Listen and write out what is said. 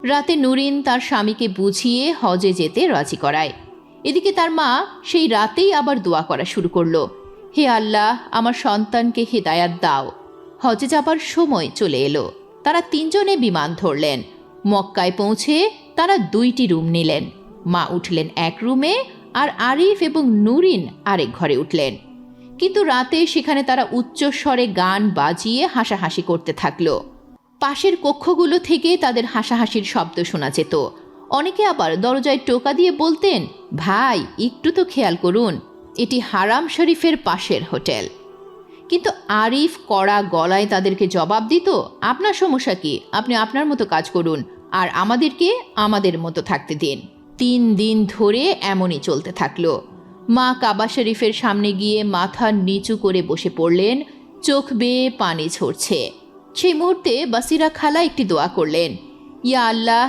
রাতে নুরিন তার স্বামীকে বুঝিয়ে হজে যেতে রাজি করায়। এদিকে তার মা সেই রাতেই আবার দোয়া করা শুরু করলো, হে আল্লাহ, আমার সন্তানকে হেদায়াত দাও। হজে যাবার সময় চলে এলো। তারা তিনজনে বিমান ধরলেন। মক্কায় পৌঁছে তারা 2টি রুম নিলেন। মা উঠলেন এক রুমে, আর আরিফ এবং নুরিন আরেক ঘরে উঠলেন। কিন্তু রাতে সেখানে তারা উচ্চস্বরে গান বাজিয়ে হাসাহাসি করতে থাকলো। পাশের কক্ষগুলো থেকে তাদের হাসাহাসির শব্দ শোনা যেত। অনেকে আবার দরজায় টোকা দিয়ে বলতেন, ভাই একটু তো খেয়াল করুন, এটি হারাম শরীফের পাশের হোটেল। কিন্তু আরিফ কড়া গলায় তাদেরকে জবাব দিত, আপনার সমস্যা কি? আপনি আপনার মতো কাজ করুন, আর আমাদেরকে আমাদের মতো থাকতে দিন। 3 দিন ধরে এমনই চলতে থাকলো। মা কাবা শরীফের সামনে গিয়ে মাথা নিচু করে বসে পড়লেন, চোখ বেয়ে পানি ঝরছে। সেই মুহূর্তে বাসিরা খালা একটি দোয়া করলেন, ইয়া আল্লাহ,